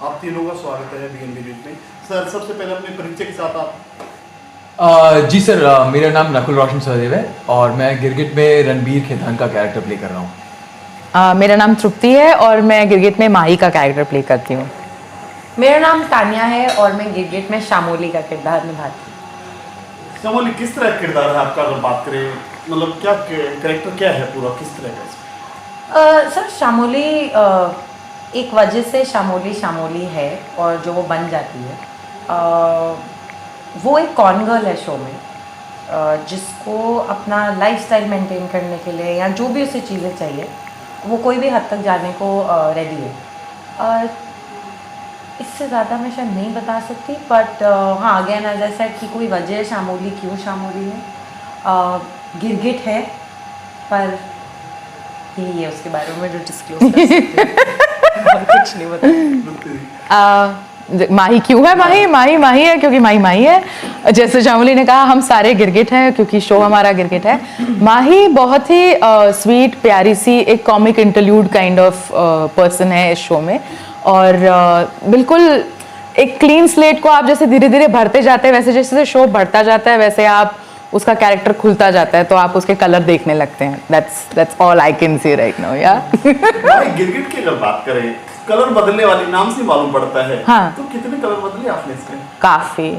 आप तीनों का स्वागत है बीएनबी न्यूज़ में। सर सबसे पहले अपने परिचय के साथ आप। जी सर, मेरा नाम नकुल रोशन सहदेव है और मैं गिरगिट में रणबीर खेतान का कैरेक्टर प्ले कर रहा हूँ। मेरा नाम तृप्ति है और मैं गिरगिट में माही का कैरेक्टर प्ले करती हूँ। मेरा नाम तानिया है और मैं गिरगिट में शामोली का किरदार निभाती हूँ। शामोली किस तरह का किरदार है आपका, अगर बात करें मतलब क्या कैरेक्टर क्या है पूरा, किस तरह का इसमें? सर शामोली एक वजह से शामोली है और जो वो बन जाती है वो एक कॉन गर्ल है शो में, जिसको अपना लाइफस्टाइल मेंटेन करने के लिए या जो भी उसे चीज़ें चाहिए वो कोई भी हद तक जाने को रेडी है। इससे ज़्यादा मैं शायद नहीं बता सकती, बट हाँ अगेन एज आई सेड कि कोई वजह है शामोली क्यों शामोली है, गिरगिट है, पर यही है उसके बारे में जो डिस्क्लोज कर सकते हैं। और कुछ नहीं बता। माही क्यों है? माही है क्योंकि माही है। जैसे शामोली ने कहा हम सारे गिरगिट हैं क्योंकि शो हमारा गिरगिट है। माही बहुत ही स्वीट प्यारी सी एक comic interlude kind of person है इस शो में, और बिल्कुल एक क्लीन स्लेट को आप जैसे धीरे धीरे भरते जाते हैं, वैसे जैसे शो बढ़ता जाता है वैसे आप उसका कैरेक्टर खुलता जाता है तो आप उसके कलर देखने लगते हैं। That's all I can see right now. या गिरगिट की अगर बात करें, कलर बदलने वाली नाम से मालूम पड़ता है। हाँ। तो कितने कलर बदले आपने इसके? काफी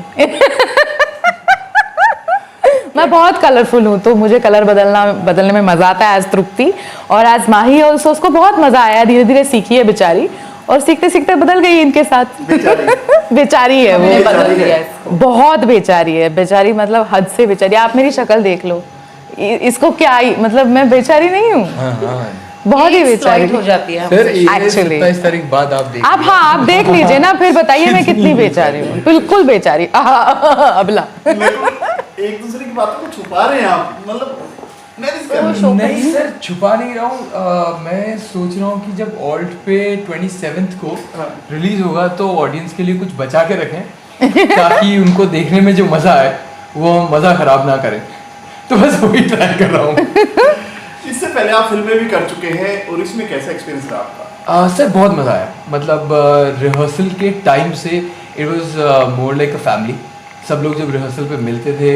मैं बहुत कलरफुल हूँ तो मुझे कलर बदलने में मजा आता है एज तृप्ति, और एज माही ऑल्सो उसको बहुत मजा आया, धीरे धीरे सीखी है बेचारी और सीखते सीखते बदल गई इनके साथ। बेचारी है वो, बदल दिया इसको। बहुत बेचारी है, बेचारी मतलब हद से बेचारी। आप मेरी शक्ल देख लो, इसको क्या मतलब मैं बेचारी नहीं हूँ, बहुत ही बेचारी हो जाती है सर एक्चुअली। 27 तारीख बाद आप देख आप हाँ आप देख लीजिए ना, फिर बताइए मैं कितनी बेचारी हूँ। बिल्कुल बेचारी अबला। एक दूसरे की बातों को छुपा रहे हैं आप, मतलब नहीं सर छुपा नहीं रहा हूँ। मैं सोच रहा हूँ कि जब ऑल्ट पे 27th को रिलीज होगा तो ऑडियंस के लिए कुछ बचा के रखें ताकि उनको देखने में जो मजा आए वो मजा खराब ना करें, तो बस वही ट्राई कर रहा हूँ। इससे पहले आप फिल्में भी कर चुके हैं और इसमें कैसा एक्सपीरियंस रहा आपका? सर बहुत मज़ा आया, मतलब रिहर्सल के टाइम से it was more like a family. सब लोग जब रिहर्सल पे मिलते थे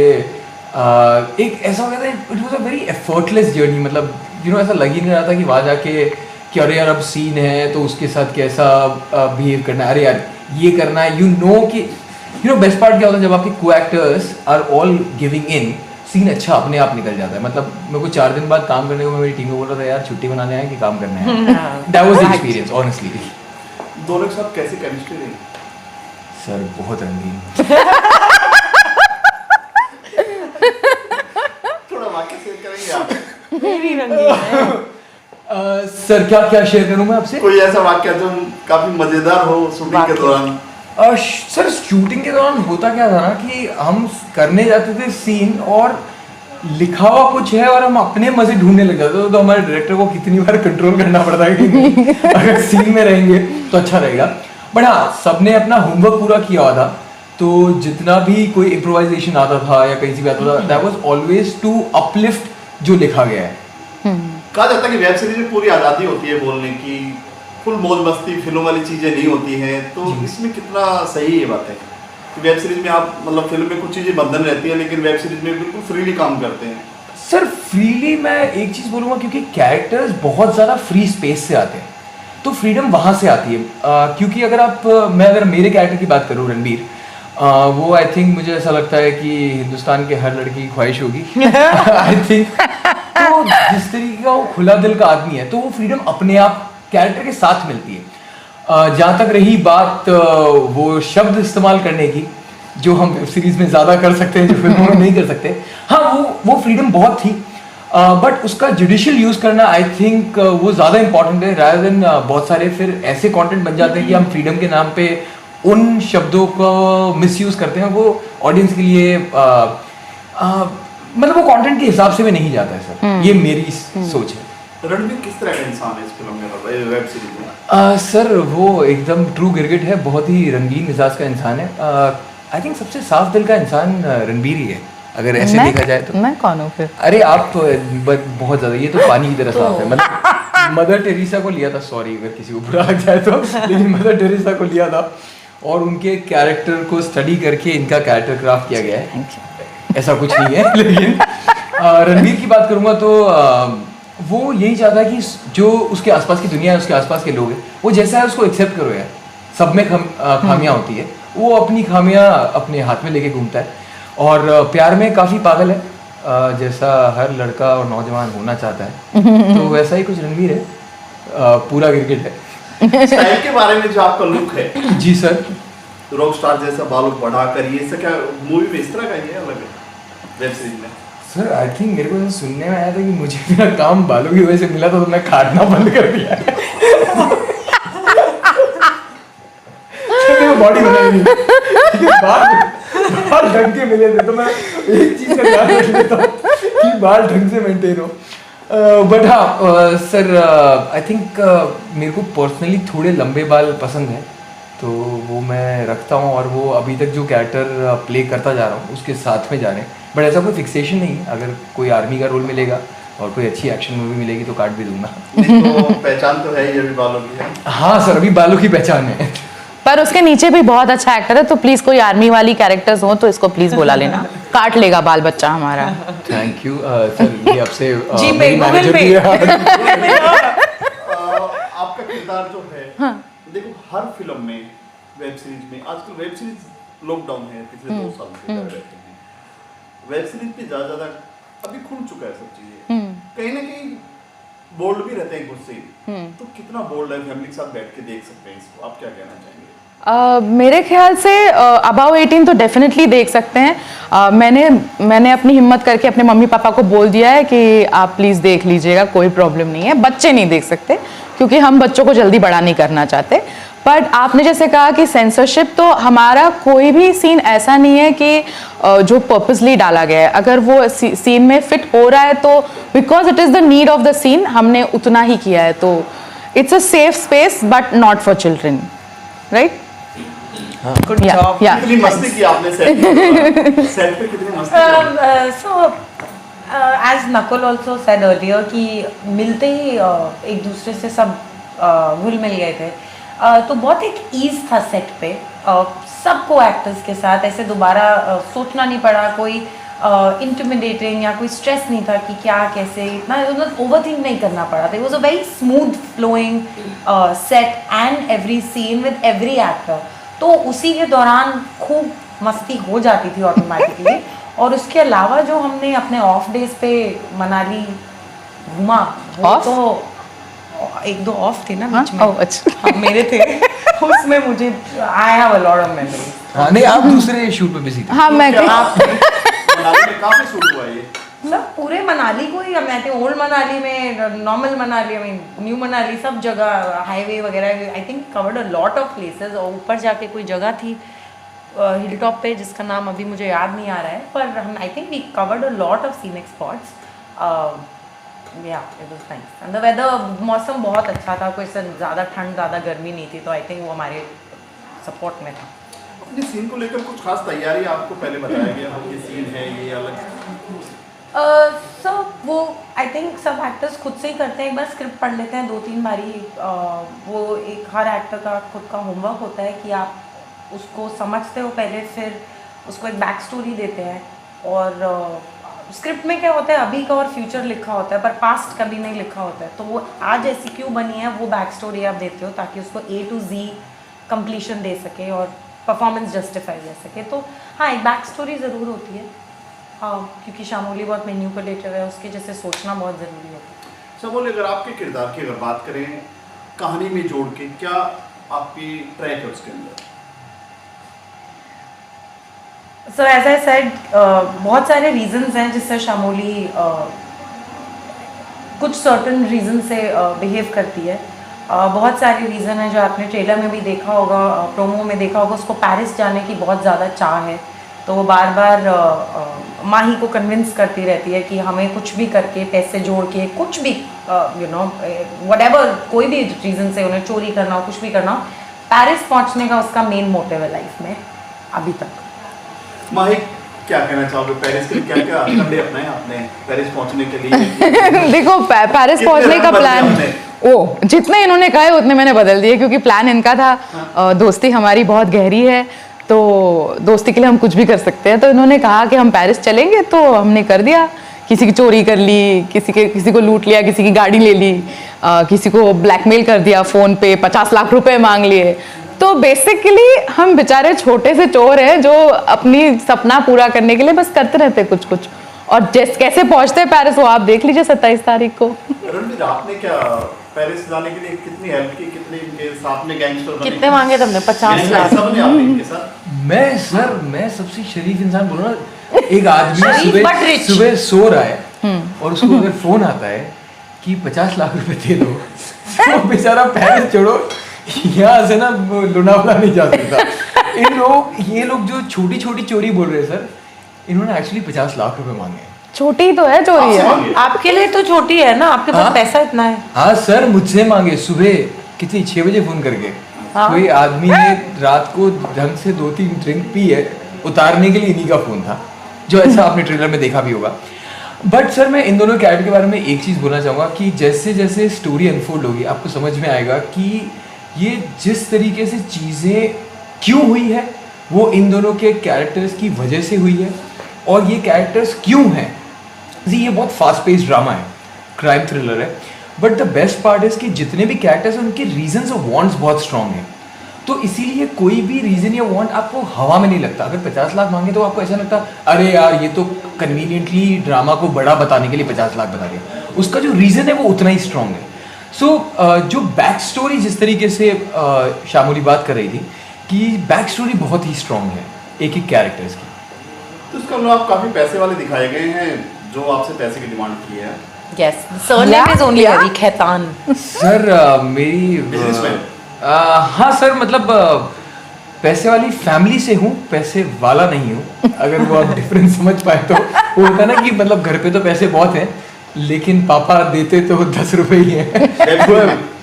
एक ऐसा हो गया था, it was a very effortless journey. मतलब ऐसा लग ही नहीं रहा था कि वहाँ जाके कि अरे यार अब सीन है तो उसके साथ कैसा बिहेव करना है, अरे यार ये करना है। कि बेस्ट पार्ट क्या होता है जब आपके को actors are all giving in, scene अच्छा अपने आप निकल जाता है। मतलब मेरे को 4 दिन बाद काम करने को मैं मेरी टीम को बोल रहा था यार छुट्टी बनाने आए कि काम करने आए। That was the experience honestly. दोनों के साथ कैसी केमिस्ट्री रही? सर बहुत रंगीन। थोड़ा वाक्य शेयर करेंगे आप? मेरी रंगीन है। सर क्या शेयर करूं मैं आपसे? कोई ऐसा वाक्य जो काफी मजेदार हो शूटिंग के दौरान? सर शूटिंग के दौरान होता क्या था ना कि हम करने जाते थे सीन और लिखा हुआ कुछ है और हम अपने मजे ढूंढने लग जाते थे, तो हमारे डायरेक्टर को कितनी बार कंट्रोल करना पड़ता है कि नहीं, अगर सीन में रहेंगे तो अच्छा रहेगा। बट हाँ सबने अपना होमवर्क पूरा किया हुआ था, तो जितना भी कोई इम्प्रोवाइजेशन आता था या कहीं से भी आता था that was always to uplift जो लिखा गया है। कहा जाता है कि वेब सीरीज में पूरी आज़ादी होती है बोलने की, फुल मौज मस्ती फिल्म वाली चीज़ें नहीं होती हैं, तो इसमें कितना सही ये बात है कि वेब सीरीज में आप मतलब फिल्म में कुछ चीज़ें बंधन रहती है लेकिन वेब सीरीज में बिल्कुल फ्रीली काम करते हैं? सर फ्रीली मैं एक चीज़ बोलूँगा, क्योंकि कैरेक्टर्स बहुत ज़्यादा फ्री स्पेस से आते हैं तो फ्रीडम वहाँ से आती है। क्योंकि अगर मेरे कैरेक्टर की बात करूँ रणबीर, वो आई थिंक मुझे ऐसा लगता है कि हिंदुस्तान के हर लड़की की ख्वाहिश होगी। आई थिंक तो जिस तरीके का वो खुला दिल का आदमी है तो वो फ्रीडम अपने आप कैरेक्टर के साथ मिलती है। जहाँ तक रही बात वो शब्द इस्तेमाल करने की जो हम वेब सीरीज में ज़्यादा कर सकते हैं जो फिल्मों में नहीं कर सकते, हाँ वो फ्रीडम बहुत थी, बट उसका जुडिशियल यूज़ करना आई थिंक वो ज़्यादा इंपॉर्टेंट है रादर देन बहुत सारे फिर ऐसे कंटेंट बन जाते हैं कि हम फ्रीडम के नाम पे उन शब्दों को मिसयूज़ करते हैं। वो ऑडियंस के लिए मतलब वो कंटेंट के हिसाब से भी नहीं जाता है सर, ये मेरी सोच है। रणबीर किस तरह का इंसान है इस फिल्म में, वेब सीरीज में? सर वो एकदम ट्रू गिरगिट है, बहुत ही रंगीन मिजाज का इंसान है। आई थिंक सबसे साफ दिल का इंसान रणबीर ही है अगर ऐसे देखा जाए तो। मैं कौन हूँ फिर? अरे आप बहुत ज्यादा, ये तो पानी की तरह साफ है, मतलब मदर टेरेसा को लिया था, सॉरी अगर किसी को बुरा लग जाए तो, लेकिन मदर टेरेसा को लिया था और उनके कैरेक्टर को स्टडी करके इनका कैरेक्टर क्राफ्ट किया गया है। ऐसा कुछ नहीं है। लेकिन रणबीर की बात करूँगा तो वो यही चाहता है कि जो उसके आसपास की दुनिया है, उसके आसपास के लोग हैं, वो जैसा है उसको एक्सेप्ट करो यार। सब में खामियां होती है, वो अपनी खामियां अपने हाथ में लेके घूमता है और प्यार में काफ़ी पागल है, जैसा हर लड़का और नौजवान होना चाहता है। तो वैसा ही कुछ रणबीर है, पूरा क्रिकेट है। स्टाइल के बारे में जो आपका लुक है, जी सर, रॉक स्टार जैसा बालों बढ़ाकर, ये सब क्या मूवी में इस तरह का ही है अलग है वेब सीरीज में? सर आई थिंक मेरे को सुनने में आया था कि मुझे मेरा काम बालों की वजह से मिला था, तो मैं काटना बंद कर दिया। बॉडी बनाई नहीं, बाल ढंग के मिले थे, तो मैं एक चीज का ध्यान रख लेता हूँ कि बाल ढंग से मेंटेन हो। बट हाँ सर, आई थिंक मेरे को पर्सनली थोड़े लंबे बाल पसंद है, तो वो मैं रखता हूँ और वो अभी तक जो कैरेक्टर प्ले करता जा रहा हूँ उसके साथ में जा रहे हैं। बट ऐसा कोई फिक्सेशन नहीं है, अगर कोई आर्मी का रोल मिलेगा और कोई अच्छी एक्शन मूवी मिलेगी तो काट भी दूंगा। तो पहचान तो है ही अभी बालों की है। हाँ सर, अभी बालों की पहचान है। पर उसके नीचे भी बहुत अच्छा एक्टर है, तो प्लीज कोई आर्मी वाली कैरेक्टर्स हो तो इसको प्लीज बुला लेना, काट लेगा बाल बच्चा हमारा। थैंक यू सर, ये आपसे जी पे, मेरी गूगल मैनेजर पे। भी है। आपका किरदार जो है, देखो हर फिल्म में, वेब सीरीज में, आजकल वेब सीरीज लॉकडाउन है पिछले 2 साल से कर रहे हैं, वेब सीरीज पे ज्यादा अभी खुल चुका है सब चीजें, कहीं ना कहीं बोल्ड भी रहते हैं कुछ सीन, तो कितना बोल्ड है, फैमिली के साथ बैठ के देख सकते हैं इसको, आप क्या कहना चाहेंगे? मेरे ख्याल से अबाव 18 तो डेफिनेटली देख सकते हैं। मैंने अपनी हिम्मत करके अपने मम्मी पापा को बोल दिया है कि आप प्लीज़ देख लीजिएगा, कोई प्रॉब्लम नहीं है। बच्चे नहीं देख सकते क्योंकि हम बच्चों को जल्दी बड़ा नहीं करना चाहते। बट आपने जैसे कहा कि सेंसरशिप, तो हमारा कोई भी सीन ऐसा नहीं है कि जो पर्पसली डाला गया है। अगर वो सीन में फिट हो रहा है तो because it is the need of the scene, हमने उतना ही किया है। तो it's a safe space but not for children, right? Good job. कितनी मस्ती की आपने सेट पे? सेट पे कितनी मस्ती की? So, as Nakul also said earlier कि मिलते ही एक दूसरे से सब घुल मिल गए थे, तो बहुत एक ईज था सेट पे, सबको एक्टर्स के साथ ऐसे दोबारा सोचना नहीं पड़ा, कोई इंटिमिडेटिंग या कोई स्ट्रेस नहीं था कि क्या कैसे, इतना ओवरथिंक नहीं करना पड़ा था। It was a very smooth flowing set and every scene with every actor. तो उसी के दौरान खूब मस्ती हो जाती थी ऑटोमेटिकली। और उसके अलावा जो हमने अपने ऑफ डेज पे मनाली घूमा, वो Off? तो 1-2 ऑफ थे ना बीच में। ओह अच्छा। हाँ, मेरे थे। उसमें मुझे I have a lot of memories. हाँ नहीं, आप दूसरे शूट पे बिजी थे। हाँ मैं क्या आप मनाली में काफी शूट हुआ ये? मतलब पूरे मनाली को ही, मैं थे ओल्ड मनाली में, normal Manali, I mean new Manali, सब जगह हाईवे वगैरह, I think covered a lot of places. और ऊपर जाके कोई जगह थी हिल टॉप पे जिसका नाम अभी मुझे याद नहीं आ रहा है, पर हम I think we covered a lot of scenic spots. या it was nice and the weather, मौसम बहुत अच्छा था, कोई ज़्यादा ठंड ज़्यादा गर्मी नहीं थी, तो आई थिंक वो हमारे सपोर्ट में था। अपने सीन को लेकर कुछ खास तैयारी आपको पहले बताया गया हो, ये सीन है, ये अलग? सो वो आई थिंक सब एक्टर्स खुद से ही करते हैं, एक बार स्क्रिप्ट पढ़ लेते हैं 2-3 बारी। वो एक हर एक्टर का खुद का होमवर्क होता है कि आप उसको समझते हो पहले, फिर उसको एक बैक स्टोरी देते हैं। और स्क्रिप्ट में क्या होता है, अभी का और फ्यूचर लिखा होता है पर पास्ट कभी नहीं लिखा होता है। तो वो आज ऐसी क्यों बनी है, वो बैक स्टोरी आप देते हो ताकि उसको A to Z कंप्लीशन दे सके और परफॉर्मेंस जस्टिफाई कर सके। तो हाँ, एक बैक स्टोरी ज़रूर होती है। हाँ, क्योंकि शामोली बहुत मैनिपुलेटिव है, उसके जैसे सोचना बहुत ज़रूरी होता है। शामोली, अगर आपके किरदार की अगर बात करें कहानी में जोड़ के, क्या आपकी ट्रैक है उसके अंदर? सो एज आई सेड, बहुत सारे रीजंस हैं जिससे शामोली कुछ सर्टन रीजन से बिहेव करती है। बहुत सारे रीज़न हैं जो आपने ट्रेलर में भी देखा होगा, प्रोमो में देखा होगा। उसको पेरिस जाने की बहुत ज़्यादा चाह है, तो वो बार बार माही को कन्विंस करती रहती है कि हमें कुछ भी करके, पैसे जोड़ के, कुछ भी व्हाटएवर, कोई भी रीज़न से, उन्हें चोरी करना हो, कुछ भी करना हो, पेरिस पहुंचने का उसका मेन मोटिव है लाइफ में अभी तक। माही, क्या कहना चाहोगे पेरिस के लिए? क्या क्या कंडे अपनाए आपने पेरिस पहुंचने के लिए? देखो पेरिस पहुंचने का प्लान ओ जितने इन्होंने कहे उतने मैंने बदल दिए, क्योंकि प्लान इनका था, दोस्ती हमारी बहुत गहरी है, तो दोस्ती के लिए हम कुछ भी कर सकते हैं। तो इन्होंने कहा कि हम पेरिस चलेंगे, तो हमने कर दिया। किसी की चोरी कर ली, किसी को लूट लिया, किसी की गाड़ी ले ली, किसी को ब्लैकमेल कर दिया, फ़ोन पे 50 लाख रुपए मांग लिए। तो बेसिकली हम बेचारे छोटे से चोर हैं जो अपनी सपना पूरा करने के लिए बस करते रहते कुछ कुछ, और कैसे पहुंचते हैं पेरिस वो आप देख लीजिए 27 तारीख को। रणवीर, आपने क्या पेरिस जाने के लिए कितनी हेल्प की, कितने इनके साथ में गैंगस्टर बने? कितने मांगे तुमने? 50 लाख। ऐसा बने आपने इनके साथ? मैं सबसे शरीफ इंसान बोल रहा हूँ। एक आदमी शरीफ but rich। सुबह सो रहा है और उसको अगर फोन आता है कि 50 लाख रुपए दे दो, तो बेचारा पेरिस छोड़ो यहाँ से ना लोनावला नहीं जा सकता। ये लोग जो छोटी छोटी चोरी बोल रहे हैं सर, इन्होंने एक्चुअली 50 लाख रुपए मांगे। छोटी तो है चोरी आपसे है। मांगे? आपके लिए तो छोटी है ना, आपके पास हाँ? पैसा इतना है। हाँ सर, मुझसे मांगे सुबह कितनी 6 बजे फोन करके। हाँ? कोई आदमी ने रात को ढंग से 2-3 ड्रिंक पी है, उतारने के लिए इन्हीं का फोन था, जो ऐसा आपने ट्रेलर में देखा भी होगा। बट सर मैं इन दोनों कैरेक्टर के बारे में एक चीज़ बोलना चाहूँगा कि जैसे जैसे स्टोरी अनफोल्ड होगी आपको समझ में आएगा कि ये जिस तरीके से चीज़ें क्यों हुई है वो इन दोनों के कैरेक्टर्स की वजह से हुई है, और ये कैरेक्टर्स क्यों हैं। ये बहुत फास्ट पेस ड्रामा है, क्राइम थ्रिलर है, but the best part is कि जितने भी कैरेक्टर्स हैं उनके रीजंस और वांट्स बहुत स्ट्रांग हैं। तो इसीलिए कोई भी रीजन या वांट आपको हवा में नहीं लगता। अगर 50 लाख मांगे तो आपको ऐसा लगता अरे यार ये तो कन्वीनियंटली ड्रामा को बड़ा बताने के लिए 50 लाख बता दिया। उसका जो रीजन है वो उतना ही स्ट्रांग है। सो जो बैक स्टोरी जिस तरीके से शामोली बात कर रही थी कि बैक स्टोरी बहुत ही स्ट्रांग है एक एक कैरेक्टर्स की। तो इसका मतलब आप काफी पैसे वाले दिखाए गए हैं जो आपसे पैसे की डिमांड की है। Yes, surname is only very Khaitan. Sir मेरी Businessman? हाँ सर, मतलब पैसे वाली फैमिली से हूँ, पैसे वाला नहीं हूँ। अगर वो आप डिफरेंस समझ पाए तो वो होता है ना कि मतलब घर पे तो पैसे बहुत हैं लेकिन पापा देते तो 10 रुपए ही हैं।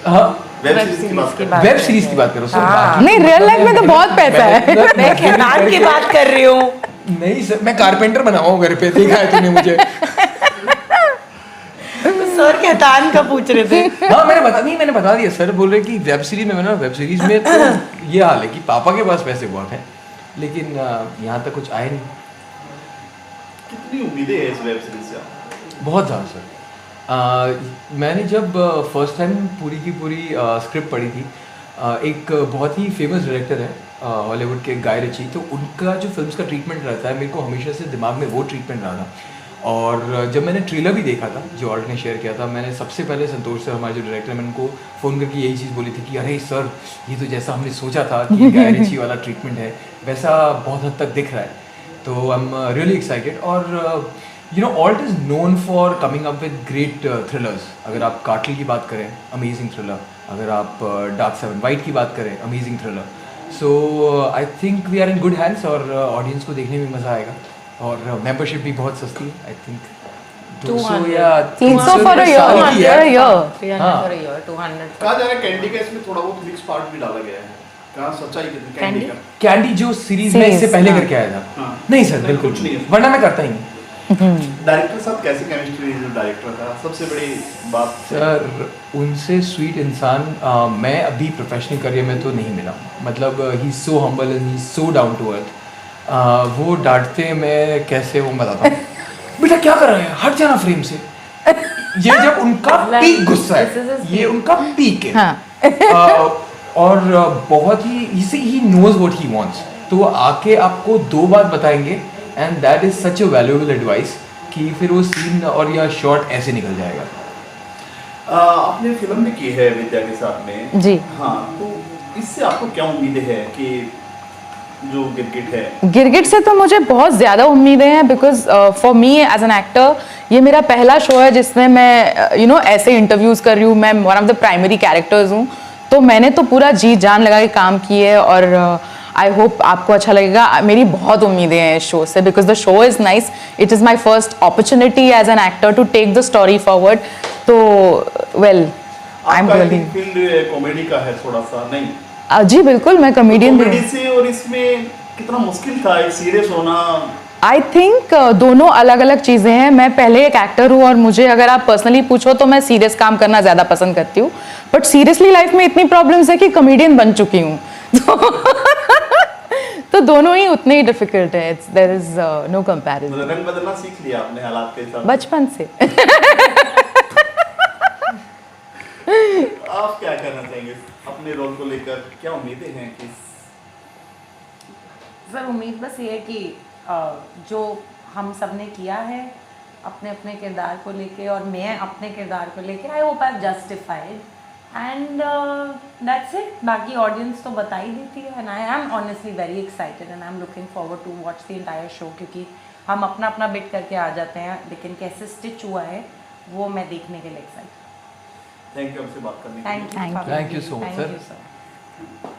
हाँ, वेब सीरीज की बात कर वेब सीरीज की बात करो सर। हाँ। नहीं, रियल लाइफ में तो बहुत पैसा है। मैं खैतान की बात कर रही हूँ। नहीं सर, मैं कारपेंटर बना हुआ हूँ घर पे, देखा है तूने मुझे। सर खैतान का पूछ रहे थे। हाँ मैंने बता दिया। सर बोल रहे कि वेब सीरीज में, वेब सीरीज में तो ये हाल है कि पापा के पास पैसे बहुत हैं लेकिन यहाँ तक कुछ आए नहीं। कितनी उम्मीदें हैं इस वेब सीरीज से? बहुत ज़्यादा सर। मैंने जब फर्स्ट टाइम पूरी की पूरी स्क्रिप्ट पढ़ी थी, एक बहुत ही फेमस डायरेक्टर है हॉलीवुड के, गाय रिची, तो उनका जो फिल्म्स का ट्रीटमेंट रहता है मेरे को हमेशा से दिमाग में वो ट्रीटमेंट रहा था। और जब मैंने ट्रेलर भी देखा था जो ऑर्ड ने शेयर किया था, मैंने सबसे पहले संतोष सर हमारे जो डायरेक्टर हैं, मैंने उनको फ़ोन करके यही चीज़ बोली थी कि अरे सर ये तो जैसा हमने सोचा था कि गाय रिची वाला ट्रीटमेंट है वैसा बहुत हद तक दिख रहा है। तो आई एम रियली एक्साइटेड। और you know alt is known for coming up with great thrillers. अगर आप कार्टल की बात करें, अमेजिंग थ्रिलर। अगर आप डार्क 7 वाइट की बात करें, amazing thriller. So I think we are in good hands और ऑडियंस को देखने में मज़ा आएगा। और मेंबरशिप भी बहुत सस्ती है, आई थिंक 200 या 300 for a year, साल की है। 300 हाँ। for a year, 200 कहा जा रहा है कैंडी का इसमें थोड़ा बहुत मिक्स पार्ट भी डाला गया है। कहाँ सच्चाई कितनी कैंडी कैंडी? का? कैंडी जो सीरीज में इससे पहले करके आया था। हाँ। नहीं सर, नहीं, बिल्कुल कुछ नहीं है। वरना मैं करता ही नहीं। डायरेक्टर के साथ कैसी केमिस्ट्री जो डायरेक्टर था, सबसे बड़ी बात? सर उनसे स्वीट इंसान मैं अभी प्रोफेशनल करियर में तो नहीं मिला। मतलब he so humble and he so down to earth. वो डांटते मैं कैसे वो बताता हूँ बेटा क्या कर रहे हैं, हट जाना फ्रेम से। ये जब उनका पीक गुस्सा This is है, his ये उनका पीक है। हाँ। और बहुत ही he knows what he wants. तो वो आके आपको 2 बात बताएंगे and that is such a valuable advice कि फिर वो सीन और या शॉट ऐसे निकल जाएगा। आपने फिल्म भी की है विद्या के साथ में जी। हाँ, तो इससे आपको क्या उम्मीदें हैं कि जो गिरगिट है? गिरगिट से तो मुझे बहुत ज़्यादा उम्मीदें हैं, because for me as an actor ये मेरा पहला शो है जिसमें मैं यू नो ऐसे इंटरव्यूज़ कर रही हूँ। मैं one of the primary characters हूँ, तो मैंने तो पूरा जी जान लगा के काम की है और आई होप आपको अच्छा लगेगा। मेरी बहुत उम्मीदें हैं इस शो से, because the show is nice. It is my first opportunity as an actor to take the story forward. तो well I am really field comedy का है थोड़ा सा, नहीं? जी बिल्कुल, मैं कॉमेडियन भी कॉमेडी हूँ। से और इसमें कितना मुश्किल था एक सीरियस होना? आई थिंक दोनों अलग अलग चीज़ें हैं। मैं पहले एक एक्टर हूँ और मुझे अगर आप पर्सनली पूछो तो मैं सीरियस काम करना ज़्यादा पसंद करती हूँ, बट सीरियसली लाइफ में इतनी प्रॉब्लम्स है कि कॉमेडियन बन चुकी हूँ तो दोनों ही उतने ही डिफिकल्ट है। There is no comparison. मतलब रंग बदलना सीख लिया आपने हालात के हिसाब बचपन से आप क्या कहना चाहेंगे अपने रोल को लेकर, क्या उम्मीदें हैं कि सर उम्मीद बस ये है कि जो हम सब ने किया है अपने अपने किरदार को लेके, और मैं अपने किरदार को लेके, I hope I have justified and that's it. बाकी ऑडियंस तो बता ही देती है and I am honestly very excited and I am looking forward to watch the entire show, क्योंकि हम अपना अपना बिट करके आ जाते हैं लेकिन कैसे स्टिच हुआ है वो मैं देखने के लिए एक्साइटेड। थैंक यू हमसे बात करने के लिए। Thank you Thank you so much, thank sir. You sir.